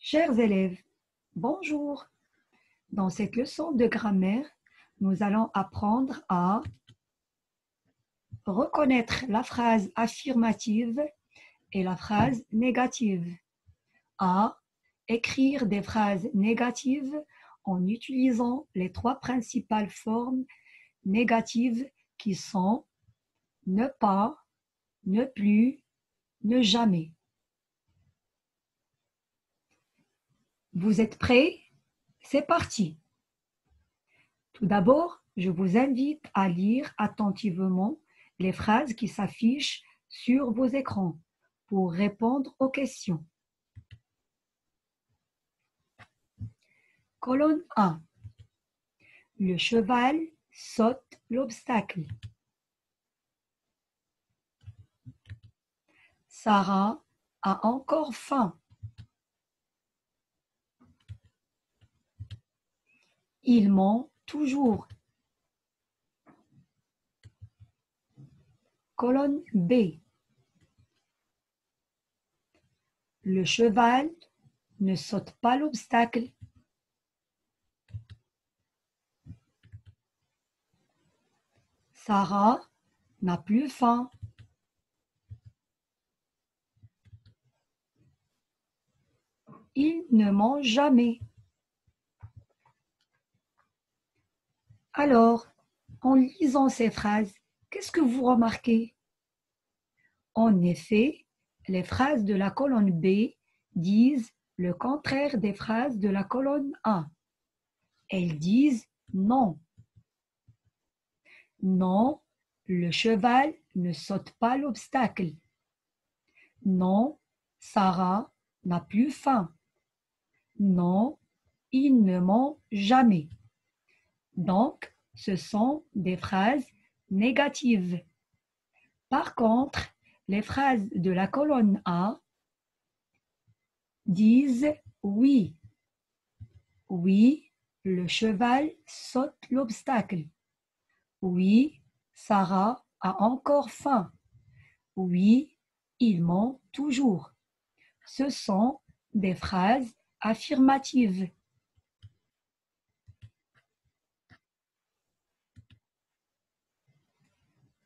Chers élèves, bonjour. Dans cette leçon de grammaire, nous allons apprendre à reconnaître la phrase affirmative et la phrase négative, à écrire des phrases négatives en utilisant les trois principales formes négatives qui sont ne pas, ne plus, ne jamais. Vous êtes prêts? C'est parti. Tout d'abord, je vous invite à lire attentivement les phrases qui s'affichent sur vos écrans pour répondre aux questions. Colonne 1. Le cheval saute l'obstacle. Sarah a encore faim. Il ment toujours. Colonne B. Le cheval ne saute pas l'obstacle. Sarah n'a plus faim. Il ne ment jamais. Alors, en lisant ces phrases, qu'est-ce que vous remarquez? En effet, les phrases de la colonne B disent le contraire des phrases de la colonne A. Elles disent non. Non, le cheval ne saute pas l'obstacle. Non, Sarah n'a plus faim. Non, il ne ment jamais. Donc, ce sont des phrases négatives. Par contre, les phrases de la colonne A disent oui. Oui, le cheval saute l'obstacle. Oui, Sarah a encore faim. Oui, il ment toujours. Ce sont des phrases affirmatives.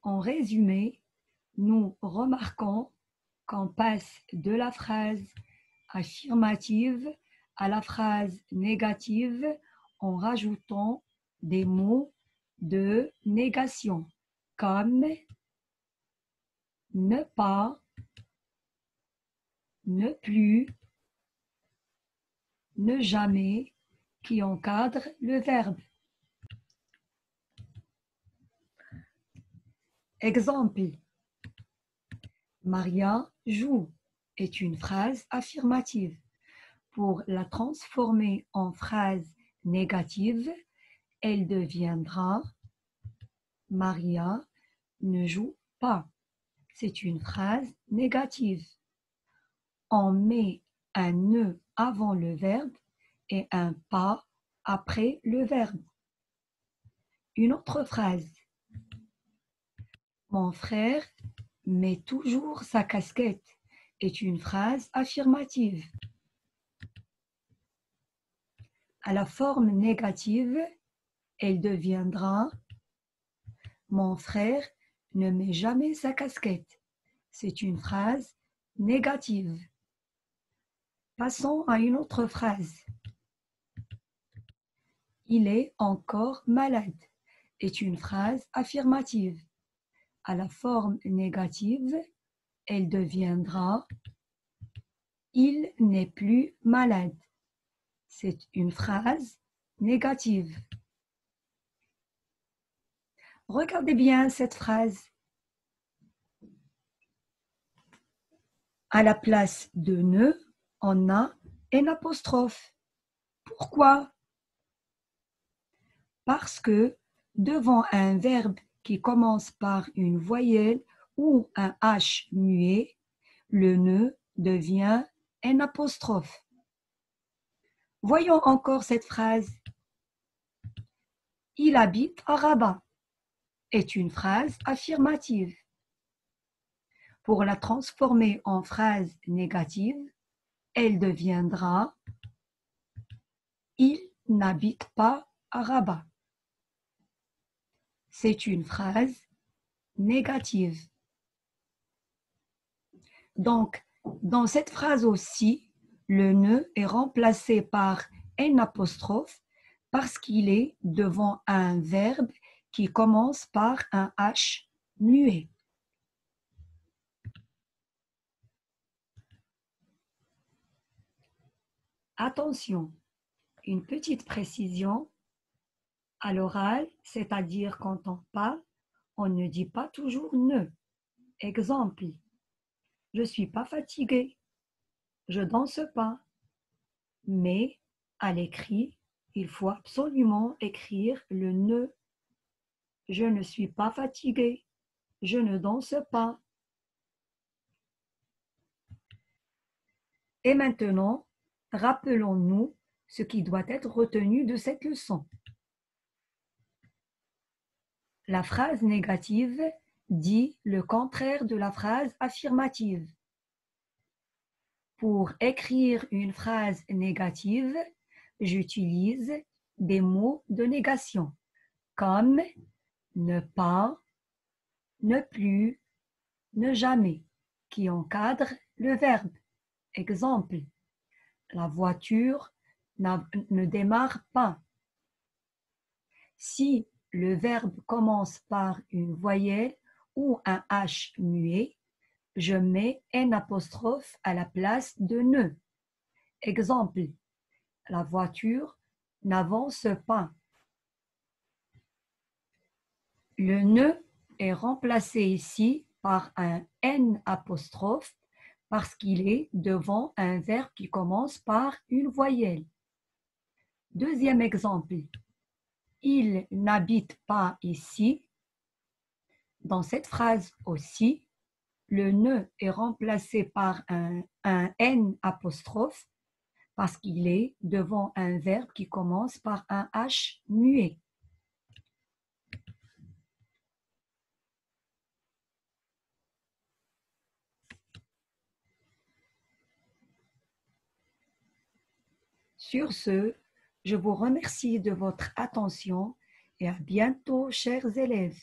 En résumé, nous remarquons qu'on passe de la phrase affirmative à la phrase négative en rajoutant des mots de négation comme ne pas, ne plus, ne jamais qui encadrent le verbe. Exemple, Maria joue est une phrase affirmative. Pour la transformer en phrase négative, elle deviendra Maria ne joue pas. C'est une phrase négative. On met un ne avant le verbe et un pas après le verbe. Une autre phrase. Mon frère met toujours sa casquette est une phrase affirmative. À la forme négative, elle deviendra mon frère ne met jamais sa casquette. C'est une phrase négative. Passons à une autre phrase. Il est encore malade est une phrase affirmative. À la forme négative, elle deviendra il n'est plus malade. C'est une phrase négative. Regardez bien cette phrase. À la place de ne, on a un apostrophe. Pourquoi? Parce que devant un verbe qui commence par une voyelle ou un H muet, le ne devient un apostrophe. Voyons encore cette phrase. Il habite à Rabat est une phrase affirmative. Pour la transformer en phrase négative, elle deviendra il n'habite pas à Rabat. C'est une phrase négative. Donc, dans cette phrase aussi, le ne est remplacé par un apostrophe parce qu'il est devant un verbe qui commence par un H muet. Attention, une petite précision. À l'oral, c'est-à-dire quand on parle, on ne dit pas toujours ne. Exemple, je ne suis pas fatigué, je danse pas. Mais à l'écrit, il faut absolument écrire le ne. Je ne suis pas fatigué, je ne danse pas. Et maintenant, rappelons-nous ce qui doit être retenu de cette leçon. La phrase négative dit le contraire de la phrase affirmative. Pour écrire une phrase négative, j'utilise des mots de négation comme ne pas, ne plus, ne jamais, qui encadrent le verbe. Exemple, la voiture ne démarre pas. Si le verbe commence par une voyelle ou un H muet, je mets un apostrophe à la place de ne. Exemple, la voiture n'avance pas. Le ne est remplacé ici par un N apostrophe parce qu'il est devant un verbe qui commence par une voyelle. Deuxième exemple, il n'habite pas ici. Dans cette phrase aussi, le ne est remplacé par un N apostrophe parce qu'il est devant un verbe qui commence par un H muet. Sur ce, je vous remercie de votre attention et à bientôt, chers élèves.